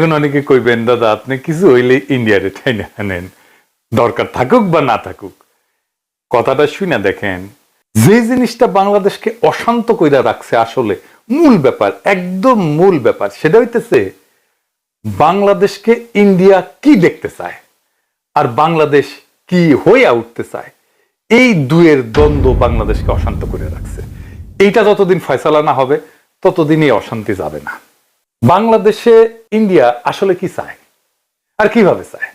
এখন অনেকে কইবেন দাদা আপনি কিছু হইলে ইন্ডিয়ারে ঠাইনা নেন, দরকার থাকুক বা না থাকুক। কথাটা শুনে দেখেন, যে জিনিসটা বাংলাদেশকে অশান্ত কইরা রাখছে, আসলে মূল ব্যাপার, একদম মূল ব্যাপার, সেটা হইতেছে বাংলাদেশকে ইন্ডিয়া কি দেখতে চায় আর বাংলাদেশ কি হইয়া উঠতে চায়। এই দুয়ের দ্বন্দ্ব বাংলাদেশকে অশান্ত করে রাখছে। এইটা যতদিন ফয়সালা না হবে ততদিনই অশান্তি যাবে না। বাংলাদেশে ইন্ডিয়া আসলে কি চায় আর কিভাবে চায়,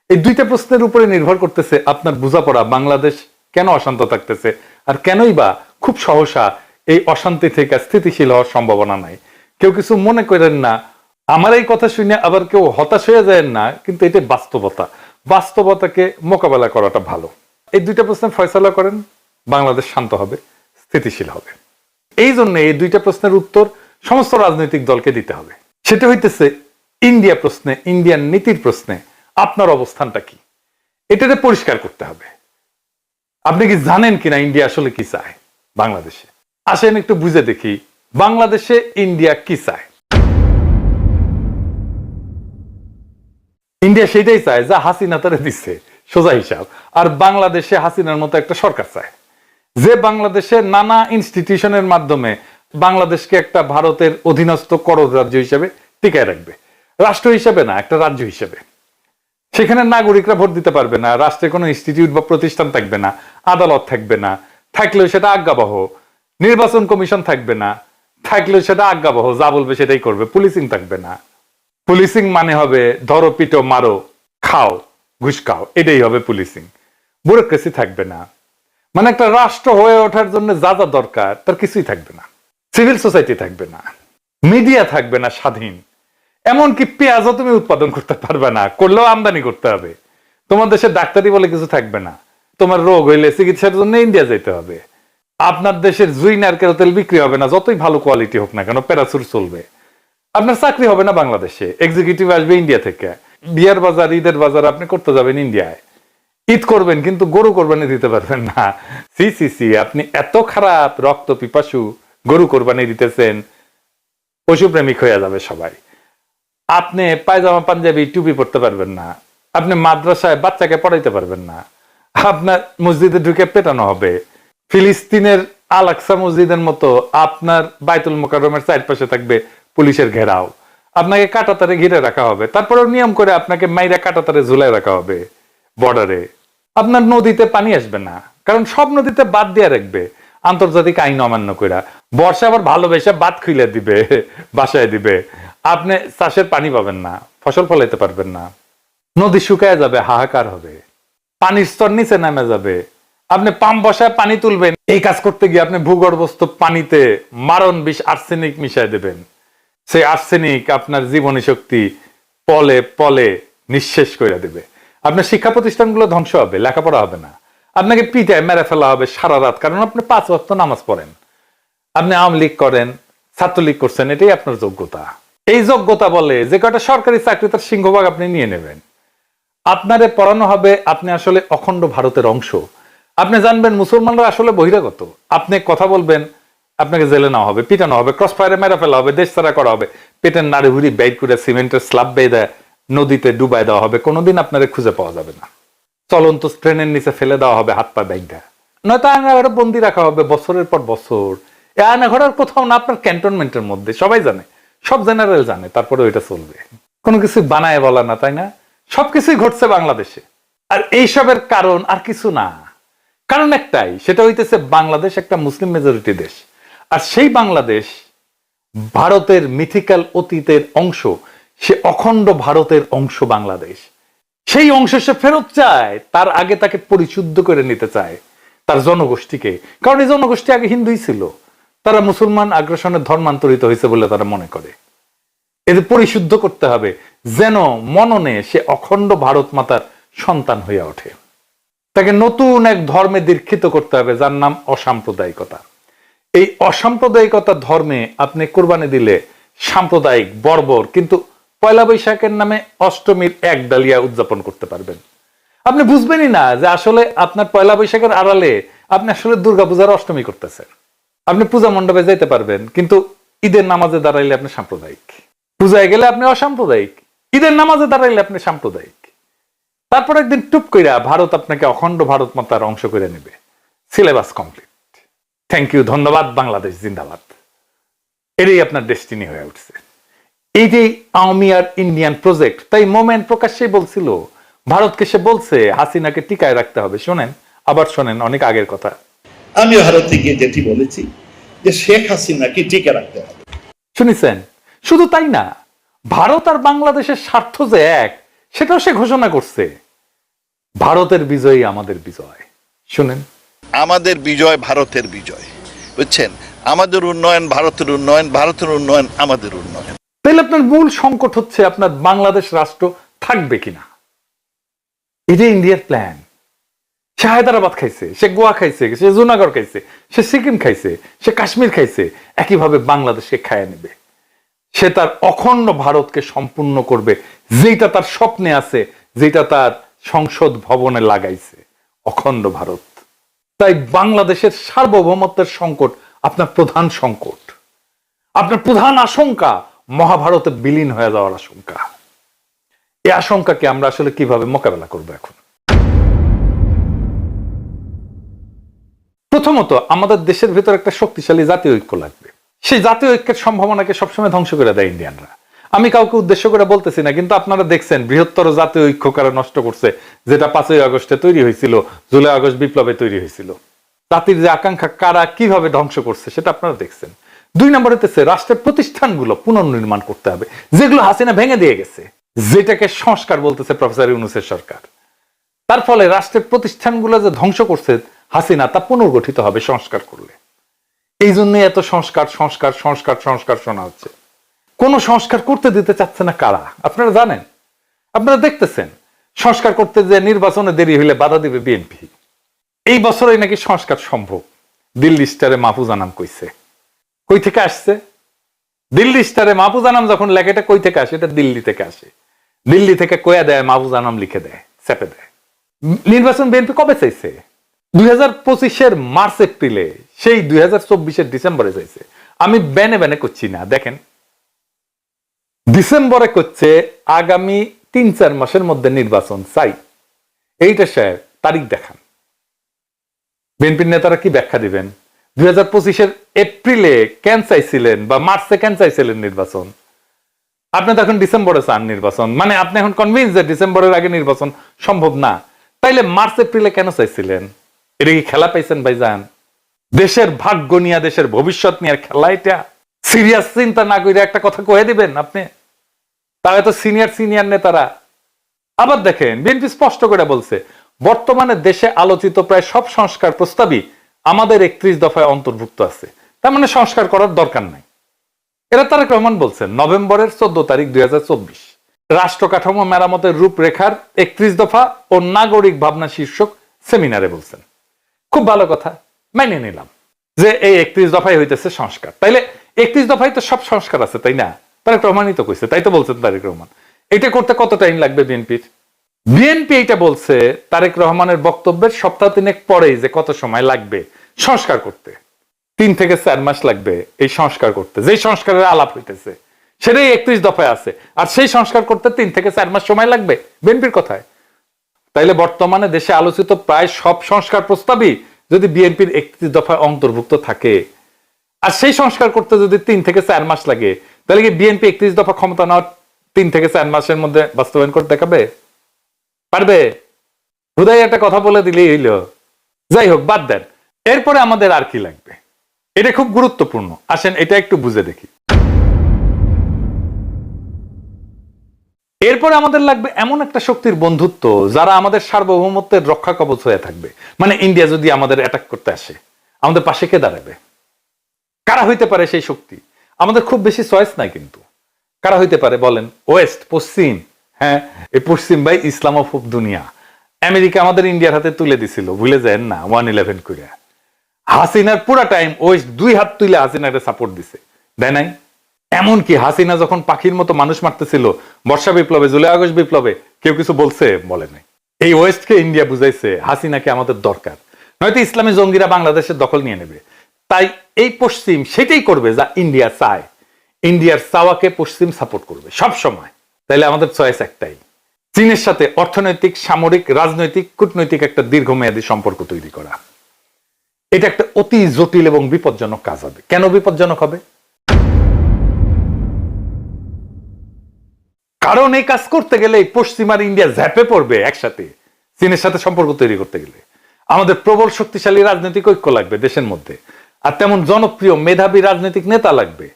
এই দুইটা প্রশ্নের উপরে নির্ভর করতেছে আপনার বোঝাপড়া বাংলাদেশ কেন অশান্ত থাকতেছে আর কেনই বা খুব সহসা এই অশান্তি থেকে স্থিতিশীল হওয়ার সম্ভাবনা নাই। কেউ কিছু মনে করেন না, আমার এই কথা শুনে আবার কেউ হতাশ হয়ে যায় না, কিন্তু এটা বাস্তবতা। বাস্তবতাকে মোকাবেলা করাটা ভালো। এই দুইটা প্রশ্নের ফয়সালা করেন, বাংলাদেশ শান্ত হবে, স্থিতিশীল হবে। এই জন্য এই দুইটা প্রশ্নের উত্তর সমস্ত রাজনৈতিক দলকে দিতে হবে। সেটা হইতেছে ইন্ডিয়া প্রশ্নে, ইন্ডিয়ান নীতির প্রশ্নে আপনার অবস্থানটা কি, এটাতে পরিষ্কার করতে হবে। আপনি কি জানেন কিনা ইন্ডিয়া আসলে কি চায় বাংলাদেশে? আসেন একটু বুঝে দেখি বাংলাদেশে ইন্ডিয়া কি চায়। ইন্ডিয়া সেটাই চায় যা হাসিনা তারে দিচ্ছে, সোজা হিসাব। আর বাংলাদেশে হাসিনার মতো একটা সরকার চায় যে বাংলাদেশে নানা ইনস্টিটিউশনের মাধ্যমে বাংলাদেশকে একটা ভারতের অধীনস্থ করজ রাজ্য হিসেবে টিকায় রাখবে। রাষ্ট্র হিসেবে না, একটা রাজ্য হিসেবে। সেখানে নাগরিকরা ভোট দিতে পারবে না, রাষ্ট্রে কোনো ইনস্টিটিউট বা প্রতিষ্ঠান থাকবে না, আদালত থাকবে না, থাকলেও সেটা আজ্ঞাবহ, নির্বাচন কমিশন থাকবে না, থাকলেও সেটা আজ্ঞাবহ, যা বলবে সেটাই করবে, পুলিশিং থাকবে না। পুলিশিং মানে হবে ধরো, পিটো, মারো, খাও, ঘুষ খাও, এটাই হবে পুলিশিং। ব্যুরোক্রেসি থাকবে না। মানে একটা রাষ্ট্র হয়ে ওঠার জন্য যা যা দরকার তার কিছুই থাকবে না। সিভিল সোসাইটি থাকবে না, মিডিয়া থাকবে না স্বাধীন, এমনকি পেঁয়াজও তুমি উৎপাদন করতে পারবে না, করলেও আমদানি করতে হবে। তোমার দেশে ডাক্তারি বলে কিছু থাকবে না, তোমার রোগ হইলে চিকিৎসার জন্য ইন্ডিয়া যেতে হবে। আপনার দেশের জুই নারকেল তেল বিক্রি হবে না, যতই ভালো কোয়ালিটি হোক না কেন, প্যারাসুট চলবে। আপনার চাকরি হবে না বাংলাদেশে, এক্সিকিউটিভ আসবে ইন্ডিয়া থেকে। বিয়ার বাজার, ঈদের বাজার আপনি করতে যাবেন ইন্ডিয়ায়, ঈদ করবেন কিন্তু গরু কোরবানি দিতে পারবেন না। সি সি সি, আপনি এত খারাপ, রক্ত পিপাসু, গরু কোরবানি দিতেছেন, পশুপ্রেমিক হয়ে যাবে সবাই। আপনি পায়জামা পাঞ্জাবি টুপি পড়তে পারবেন না, আপনি মাদ্রাসায় বাচ্চাকে পড়াইতে পারবেন না, আপনার মসজিদে ঢুকে পেটানো হবে। ফিলিস্তিনের আল আকসা মসজিদের মতো আপনার বাইতুল মোকাররমের চারপাশে থাকবে পুলিশের ঘেরাও, আপনাকে কাঁটাতারে ঘিরে রাখা হবে, তারপরেও নিয়ম করে আপনাকে মাইরা কাঁটাতারে ঝুলাই রাখা হবে বর্ডারে। আপনার নদীতে পানি আসবে না, কারণ সব নদীতে বাদ দিয়ে রাখবে আন্তর্জাতিক আইন অমান্য কইরা। বর্ষা আবার ভালোবেসে বাদ খুলে দিবে, বাসায় দিবে। আপনি চাষের পানি পাবেন না, ফসল ফলাইতে পারবেন না, নদী শুকায় যাবে, হাহাকার হবে, পানির স্তর নিচে নেমে যাবে। আপনি পাম্প বসায় পানি তুলবেন, এই কাজ করতে গিয়ে আপনি ভূগর্ভস্থ পানিতে মারণ বিষ আর্সেনিক মিশাই দেবেন। সেই আর্সেনিক আপনার জীবনী শক্তি পলে পলে নিঃশেষ করে দেবে। আপনার শিক্ষা প্রতিষ্ঠানগুলো ধ্বংস হবে, লেখাপড়া হবে না, আপনাকে পিটায় মেরে ফেলা হবে সারা রাত, কারণ আপনি 5 ওয়াক্ত নামাজ পড়েন। আপনি আওয়ামী লীগ করেন, ছাত্রলীগ করছেন, এটাই আপনার যোগ্যতা। এই যোগ্যতা বলে যে কয়টা সরকারি চাকরি তার সিংহভাগ আপনি নিয়ে নেবেন। আপনারে পড়ানো হবে আপনি আসলে অখণ্ড ভারতের অংশ। আপনি জানবেন মুসলমানরা আসলে বহিরাগত। আপনি কথা বলবেন, আপনাকে জেলে নেওয়া হবে, পিটানো হবে, ক্রস ফায়ারে মেরে ফেলা হবে, দেশ ছাড়া করা হবে, পেটের নাড়ি ভুড়ি বের করে সিমেন্টের স্ল্যাব বেঁধে নদীতে ডুবাই দেওয়া হবে, কোনোদিন আপনারে খুঁজে পাওয়া যাবে না। চলন্ত ট্রেনের নিচে ফেলে দেওয়া হবে হাত পা ব্যাগটা, নয়তো আয়নাঘরে বন্দি রাখা হবে বছরের পর বছর। এই আয়নাঘরের কোথাও না, আপনার ক্যান্টনমেন্টের মধ্যে। সবাই জানে, সব জেনারেল জানে, তারপরে ওইটা চলবে। কোনো কিছু বানায় বলা না, তাই না? সবকিছুই ঘটছে বাংলাদেশে। আর এইসবের কারণ আর কিছু না, কারণ একটাই, সেটা হইতেছে বাংলাদেশ একটা মুসলিম মেজরিটি দেশ। আর সেই বাংলাদেশ ভারতের মিথিক্যাল অতীতের অংশ, সে অখণ্ড ভারতের অংশ বাংলাদেশ। সেই অংশ সে ফেরত চায়, তার আগে তাকে পরিশুদ্ধ করে নিতে চায় তার জনগোষ্ঠীকে। কারণ এই জনগোষ্ঠী আগে হিন্দুই ছিল, তারা মুসলমান আগ্রাসনের ধর্মান্তরিত হয়েছে বলে তারা মনে করে। এদের পরিশুদ্ধ করতে হবে যেন মননে সে অখণ্ড ভারত মাতার সন্তান হইয়া ওঠে। তাকে নতুন এক ধর্মে দীক্ষিত করতে হবে, যার নাম অসাম্প্রদায়িকতা। এই অসাম্প্রদায়িকতা ধর্মে আপনি কোরবানি দিলে সাম্প্রদায়িক বর্বর, কিন্তু পয়লা বৈশাখের নামে অষ্টমীর এক ডালিয়া উদযাপন করতে পারবেন। আপনি বুঝবেনই না যে আসলে আপনার পয়লা বৈশাখের আড়ালে আপনি আসলে দুর্গাপূজার অষ্টমী করতেছেন। আপনি পূজা মণ্ডপে যেতে পারবেন, কিন্তু ঈদের নামাজে দাঁড়াইলে আপনি সাম্প্রদায়িক, পূজায় গেলে আপনি অসাম্প্রদায়িক। ঈদের নামাজে দাঁড়াইলে আপনি সাম্প্রদায়িক। তারপর একদিন টুপ কইরা ভারত আপনাকে অখণ্ড ভারত মাতার অংশ করে নেবে। Syllabus complete. থ্যাংক ইউ, ধন্যবাদ, বাংলাদেশ জিন্দাবাদ। এটাই আপনার ডেস্টিনি হয়ে উঠছে। এই যে আওয়ামী আর ইন্ডিয়ান প্রজেক্ট, তাই মোমেন্ট প্রকাশ্যেই বলছিল, ভারতকে সে বলছে হাসিনাকে টিকায় রাখতে হবে। শোনেন, আবার শোনেন, অনেক আগের কথা। আমি ভারতে গিয়ে যেটি বলেছি যে শেখ হাসিনাকে টিকে রাখতে হবে। শুনেছেন? শুধু তাই না, ভারত আর বাংলাদেশের স্বার্থ যে এক, সেটাও সে ঘোষণা করছে। ভারতের বিজয়ই আমাদের বিজয়। শুনেন, আমাদের বিজয় ভারতের বিজয়, বুঝছেন? আমাদের উন্নয়ন ভারতের উন্নয়ন, ভারতের উন্নয়ন আমাদের উন্নয়ন। তাহলে আপনার মূল সংকট হচ্ছে আপনার বাংলাদেশ রাষ্ট্র থাকবে কিনা। এটা ইন্ডিয়ার প্ল্যান। সে হায়দ্রাবাদ খাইছে, সে গোয়া খাইছে, সে জুনাগড় খাইছে, সে সিকিম খাইছে, সে কাশ্মীর খাইছে, একইভাবে বাংলাদেশকে খাইয়ে নেবে। সে তার অখণ্ড ভারতকে সম্পূর্ণ করবে, যেটা তার স্বপ্নে আছে, যেটা তার সংসদ ভবনে লাগাইছে, অখণ্ড ভারত। তাই বাংলাদেশের সার্বভৌমত্বের সংকট আপনার প্রধান সংকট। আপনার প্রধান আশঙ্কা মহাভারতে বিলীন হয়ে যাওয়ার আশঙ্কা। এই আশঙ্কাকে আমরা আসলে কিভাবে মোকাবেলা করব? এখন প্রথমত আমাদের দেশের ভিতর একটা শক্তিশালী জাতীয় ঐক্য লাগবে। সেই জাতীয় ঐক্যের সম্ভাবনাকে সবসময় ধ্বংস করে দেয় ইন্ডিয়ানরা। আমি কাউকে উদ্দেশ্য করে বলতেছি না, কিন্তু আপনারা দেখছেন বৃহত্তর জাতীয় ঐক্য কারা নষ্ট করছে, যেটা 5ই আগস্টে তৈরি হয়েছিল, জুলাই আগস্ট বিপ্লবে তৈরি হয়েছিল। জাতির যে আকাঙ্ক্ষা কারা কিভাবে ধ্বংস করছে সেটা আপনারা দেখছেন। 2 নম্বর হতেছে রাষ্ট্রের প্রতিষ্ঠানগুলো পুনর্নির্মাণ করতে হবে, যেগুলো হাসিনা ভেঙে দিয়ে গেছে, যেটাকে সংস্কার বলতেছে প্রফেসর ইউনূসের সরকার। তার ফলে রাষ্ট্রের প্রতিষ্ঠানগুলো যে ধ্বংস করছে হাসিনা, তা পুনর্গঠিত হবে সংস্কার করলে। এই জন্য এত সংস্কার সংস্কার সংস্কার সংস্কার শোনা হচ্ছে। কোন সংস্কার করতে দিতে চাচ্ছে না কারা আপনারা জানেন? আপনারা দেখতেছেন সংস্কার করতে যে নির্বাচনে দেরি হইলে বাধা দিবে বিএনপি। এই বছরই নাকি সংস্কার সম্ভব, দিল্লি স্টারে মাহফুজ আনাম কইছে। কই থেকে আসছে? দিল্লি স্টারে মাহফুজ আনাম যখন লেখে, এটা কই থেকে আসে? এটা দিল্লি থেকে আসে। দিল্লি থেকে কয়া দেয়, মাহফুজ আনাম লিখে দেয়, চেপে দেয়। নির্বাচন বিএনপি কবে চাইছে? 2025-এর মার্চ এপ্রিলে, সেই 2024-এর ডিসেম্বরে চাইছে। আমি বেনে বেনে করছি না, দেখেন ডিসেম্বরে করছে আগামী 3-4 মাসের মধ্যে নির্বাচন চাই। এইটা স্যার তারিখ দেখান। বিএনপির নেতারা কি ব্যাখ্যা দিবেন? 2025-এর এপ্রিলে কেন চাইছিলেন বা মার্চে কেন চাইছিলেন নির্বাচন? আপনি তো এখন ডিসেম্বরে চান নির্বাচন, মানে আপনি এখন কনভিন্স যে ডিসেম্বরের আগে নির্বাচন সম্ভব না। তাইলে মার্চ এপ্রিলে কেন চাইছিলেন? এটা কি খেলা পাইছেন ভাইজান? দেশের ভাগ্য নিয়ে, দেশের ভবিষ্যৎ নিয়ে খেলা এটা? সিরিয়াস চিন্তা না করে একটা কথা কয়ে দিবেন আপনি? তারা তো সিনিয়র নেতারা। আবার দেখেন বিএনপি স্পষ্ট করে বলছে, বর্তমানে দেশে আলোচিত প্রায় সব সংস্কার প্রস্তাবই আমাদের 31 দফায় অন্তর্ভুক্ত আছে, তার মানে সংস্কার করার দরকার নাই। এরা তারেক রহমান বলছেন নভেম্বরের 14 তারিখ 2024 রাষ্ট্র কাঠামো মেরামতের রূপরেখার 31 দফা ও নাগরিক ভাবনা শীর্ষক সেমিনারে বলছেন। খুব ভালো কথা, মেনে নিলাম যে এই 31 দফায় হইতেছে সংস্কার। তাইলে 31 দফায় তো সব সংস্কার আছে, তাই না? তারেক রহমানই তো কইছে, তাই তো বলছেন তারেক রহমান। এটা করতে কত টাইম লাগবে বিএনপির? বিএনপি এটা বলছে তারেক রহমানের বক্তব্যের সপ্তাহ 3 পরেই, যে কত সময় লাগবে সংস্কার করতে। 3 থেকে 4 মাস লাগবে এই সংস্কার করতে। যেই সংস্কারের আলাপ হইতেছে সেটাই 31 দফায় আছে, আর সেই সংস্কার করতে 3 থেকে 4 মাস সময় লাগবে বিএনপির কথায়। তাইলে বর্তমানে দেশে আলোচিত প্রায় সব সংস্কার প্রস্তাবই যদি বিএনপির 31 দফায় অন্তর্ভুক্ত থাকে, আর সেই সংস্কার করতে যদি 3 থেকে 4 মাস লাগে, তাহলে কি বিএনপি 31 দফা ক্ষমতা নেওয়ার 3 থেকে 4 মাসের মধ্যে বাস্তবায়ন করতে দেখাবে? পারবে? হুদাই একটা কথা বলে দিলেই হইল। যাই হোক, বাদ দেন। এরপরে আমাদের আর কি লাগবে? এটা খুব গুরুত্বপূর্ণ, আসেন এটা একটু বুঝে দেখি। এরপরে আমাদের লাগবে এমন একটা শক্তির বন্ধুত্ব যারা আমাদের সার্বভৌমত্বের রক্ষা কবচ হয়ে থাকবে। মানে ইন্ডিয়া যদি আমাদের অ্যাটাক করতে আসে, আমাদের পাশে কে দাঁড়াবে? কারা হইতে পারে সেই শক্তি? আমাদের খুব বেশি চয়েস নাই, কিন্তু কারা হইতে পারে বলেন? ওয়েস্ট, পশ্চিম। হ্যাঁ, এই পশ্চিম ভাই ইসলামোফোব দুনিয়া। আমেরিকা আমাদের ইন্ডিয়ার হাতে তুলে দিছিল, ভুলে যান না, 1/11 করে। হাসিনার পুরা টাইম ওয়েস্ট 2 হাত তুলে হাসিনাকে সাপোর্ট দিছে, দেয় নাই? এমনকি হাসিনা যখন পাখির মতো মানুষ মারতেছিল বর্ষা বিপ্লবে, জুলাই আগস্ট বিপ্লবে, কেউ কিছু বলছে? বলে নাই। এই ওয়েস্টকে ইন্ডিয়া বুঝাইছে হাসিনাকে আমাদের দরকার, নয়তো ইসলামী জঙ্গিরা বাংলাদেশের দখল নিয়ে নেবে। তাই এই পশ্চিম সেটাই করবে যা ইন্ডিয়া চায়। ইন্ডিয়ার চাওয়াকে পশ্চিম সাপোর্ট করবে সব সময়। তাইলে আমাদের চয়েস একটাই, চীনের সাথে অর্থনৈতিক, সামরিক, রাজনৈতিক, কূটনৈতিক একটা দীর্ঘমেয়াদী সম্পর্ক তৈরি করা। এটা একটা অতি জটিল এবং বিপজ্জনক কাজ হবে। কেন বিপজ্জনক হবে? কারণ এই কাজ করতে গেলে পশ্চিম আর ইন্ডিয়া ঝ্যাপে পড়বে একসাথে। চীনের সাথে সম্পর্ক তৈরি করতে গেলে আমাদের প্রবল শক্তিশালী রাজনৈতিক ঐক্য লাগবে দেশের মধ্যে, আর তেমন জনপ্রিয় মেধাবী রাজনৈতিক নেতা লাগবে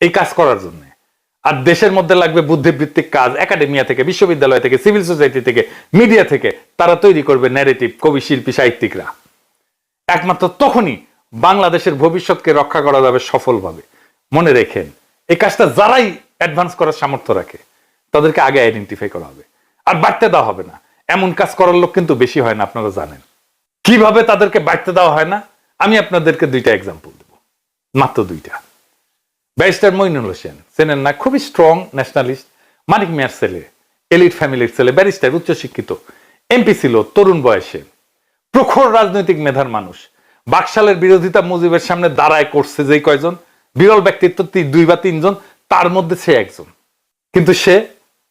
এই কাজ করার জন্য। আর দেশের মধ্যে লাগবে বুদ্ধিবৃত্তিক কাজ, একাডেমিয়া থেকে, বিশ্ববিদ্যালয় থেকে, সিভিল সোসাইটি থেকে, মিডিয়া থেকে। তারা তৈরি করবে ন্যারেটিভ, কবি, শিল্পী, সাহিত্যিকরা। একমাত্র তখনই বাংলাদেশের ভবিষ্যৎকে রক্ষা করা যাবে সফলভাবে। মনে রেখেন, এই কাজটা যারাই অ্যাডভান্স করার সামর্থ্য রাখে তাদেরকে আগে আইডেন্টিফাই করা হবে, আর বাড়তে দেওয়া হবে না। এমন কাজ করার লোক কিন্তু বেশি হয় না, আপনারা জানেন। কিভাবে তাদেরকে বাড়তে দেওয়া হয় না, আমি আপনাদেরকে দুইটা এক্সাম্পল দেব, মাত্র দুইটা। ব্যারিস্টার মইনুল হোসেন, চেনেন না? খুবই স্ট্রং ন্যাশনালিস্ট, মানিক মিয়ার ছেলে, এলিট ফ্যামিলির ছেলে, ব্যারিস্টার, উচ্চশিক্ষিত, এমপি ছিল তরুণ বয়সে, প্রখর রাজনৈতিক মেধার মানুষ। বাকশালের বিরোধিতা মুজিবের সামনে দাঁড়ায় করছে যেই কয়জন বিরল ব্যক্তিত্ব, 2 বা 3 জন, তার মধ্যে সে একজন। কিন্তু সে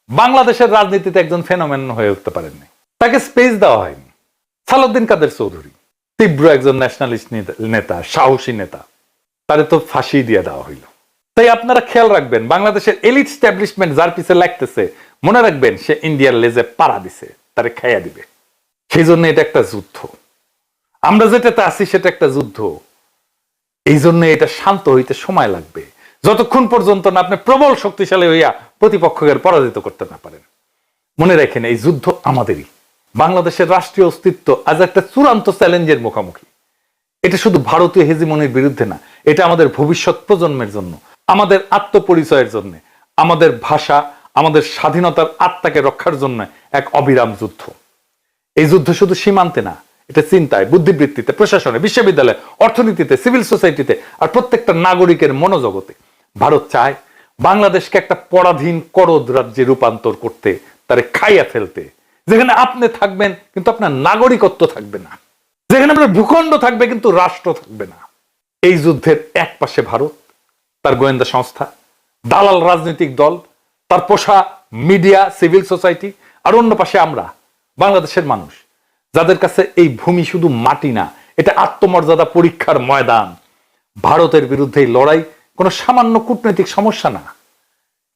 বাংলাদেশের রাজনীতিতে একজন ফেনোমেন হয়ে উঠতে পারেননি, তাকে স্পেস দেওয়া হয়নি। সালাউদ্দিন কাদের চৌধুরী, তীব্র একজন ন্যাশনালিস্ট নেতা, সাহসী নেতা, তারে তো ফাঁসি দিয়ে দেওয়া হইল। তাই আপনারা খেয়াল রাখবেন, বাংলাদেশের এলিট স্ট্যাবলিশমেন্ট যার পিছে লাগতেছে, মনে রাখবেন সে ইন্ডিয়ার লেজে পাড়া দিছে, তারে খাইয়া দিবে। সেই জন্য এটা একটা যুদ্ধ। আমরা যেটাতে আছি সেটা একটা যুদ্ধ। এই জন্য এটা শান্ত হইতে সময় লাগবে, যতক্ষণ পর্যন্ত না আপনি প্রবল শক্তিশালী হইয়া প্রতিপক্ষকে পরাজিত করতে না পারেন। মনে রাখেন, এই যুদ্ধ আমাদেরই। বাংলাদেশের রাষ্ট্রীয় অস্তিত্ব আজ একটা চূড়ান্ত চ্যালেঞ্জের মুখোমুখি। এটা শুধু ভারতীয় হেজিমনির বিরুদ্ধে না, এটা আমাদের ভবিষ্যৎ প্রজন্মের জন্য, আমাদের আত্মপরিচয়ের জন্য, আমাদের ভাষা, আমাদের স্বাধীনতার আত্মাকে রক্ষার জন্য এক অবিরাম যুদ্ধ। এই যুদ্ধ শুধু সীমান্তে না, এটা চিন্তায়, বুদ্ধিবৃত্তিতে, প্রশাসনে, বিশ্ববিদ্যালয়ে, অর্থনীতিতে, সিভিল সোসাইটিতে, আর প্রত্যেকটা নাগরিকের মনোজগতে। ভারত চায় বাংলাদেশকে একটা পরাধীন করদ রাজ্যে রূপান্তর করতে, তারে খাইয়া ফেলতে, যেখানে আপনি থাকবেন কিন্তু আপনার নাগরিকত্ব থাকবে না, যেখানে আপনার ভূখণ্ড থাকবে কিন্তু রাষ্ট্র থাকবে না। এই যুদ্ধের এক পাশে ভারত, তার গোয়েন্দা সংস্থা, দালাল রাজনৈতিক দল, তার পোষা মিডিয়া, সিভিল সোসাইটি, আর অন্য পাশে আমরা বাংলাদেশের মানুষ, যাদের কাছে এই ভূমি শুধু মাটি না, এটা আত্মমর্যাদা পরীক্ষার ময়দান। ভারতের বিরুদ্ধে এই লড়াই কোনো সামান্য কূটনৈতিক সমস্যা না,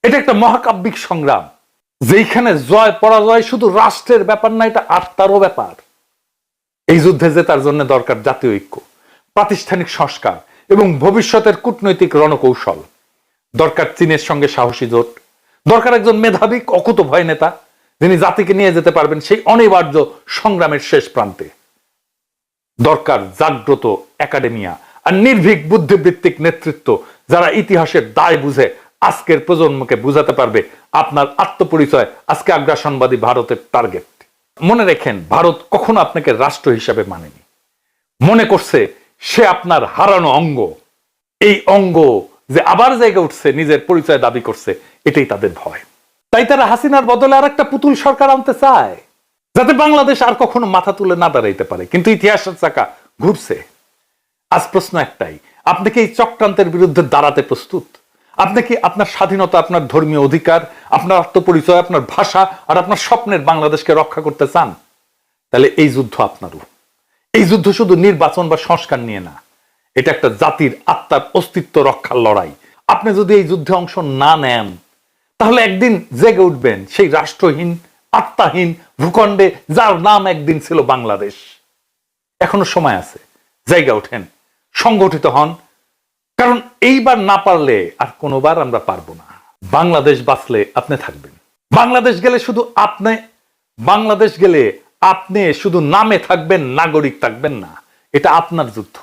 এটা একটা মহাকাব্যিক সংগ্রাম, যেখানে জয় পরাজয় শুধু রাষ্ট্রের ব্যাপার না, এটা আত্মারও ব্যাপার। এই যুদ্ধে জেতার জন্য দরকার জাতীয় ঐক্য, প্রাতিষ্ঠানিক সংস্কার এবং ভবিষ্যতের কূটনৈতিক রণকৌশল। দরকার চীনের সঙ্গে সাহসী জোট, দরকার একজন মেধাবী অকুতোভয় নেতা, যিনি জাতিকে নিয়ে যেতে পারবেন সেই অনিবার্য সংগ্রামের শেষ প্রান্তে। দরকার জাগ্রত একাডেমিয়া আর নির্ভীক বুদ্ধিবৃত্তিক নেতৃত্ব, যারা ইতিহাসের দায় বুঝে আজকের প্রজন্মকে বুঝাতে পারবে আপনার আত্মপরিচয় আজকে আগ্রাসনবাদী ভারতের টার্গেট। মনে রাখেন, ভারত কখনো আপনাকে রাষ্ট্র হিসাবে মানেনি, মনে করছে সে আপনার হারানো অঙ্গ। এই অঙ্গ যে আবার জায়গা উঠছে, নিজের পরিচয় দাবি করছে, এটাই তাদের ভয়। তাই তারা হাসিনার বদলে আর একটা পুতুল সরকার আনতে চায়, যাতে বাংলাদেশ আর কখনো মাথা তুলে না দাঁড়াইতে পারে। কিন্তু ইতিহাসের চাকা ঘুরছে। আজ প্রশ্ন একটাই, আপনি কি এই চক্রান্তের বিরুদ্ধে দাঁড়াতে প্রস্তুত? আপনি কি আপনার স্বাধীনতা, আপনার ধর্মীয় অধিকার, আপনার আত্মপরিচয়, আপনার ভাষা আর আপনার স্বপ্নের বাংলাদেশকে রক্ষা করতে চান? তাহলে এই যুদ্ধ আপনারও। এই যুদ্ধ শুধু নির্বাচন বা সংস্কার নিয়ে না, এটা একটা জাতির আত্মার অস্তিত্ব রক্ষার লড়াই। আপনি যদি এই যুদ্ধে অংশ না নেন, তাহলে একদিন জেগে উঠবেন সেই রাষ্ট্রহীন, আত্মাহীন ভূখণ্ডে, যার নাম একদিন ছিল বাংলাদেশ। এখনো সময় আছে, জায়গা ওঠেন, সংগঠিত হন, কারণ এইবার না পারলে আর কোনোবার আমরা পারবো না। বাংলাদেশ বাঁচলে আপনি থাকবেন, বাংলাদেশ গেলে শুধু আপনি, বাংলাদেশ গেলে আপনি শুধু নামে থাকবেন, নাগরিক থাকবেন না। এটা আপনার যুদ্ধ,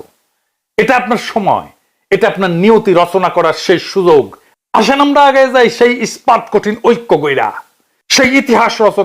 এটা আপনার সময়, এটা আপনার নিয়তি রচনা করার শেষ সুযোগ। আসেন আমরা আগে যাই সেই ইস্পাত কঠিন ঐক্য গইরা, সেই ইতিহাস রচনা।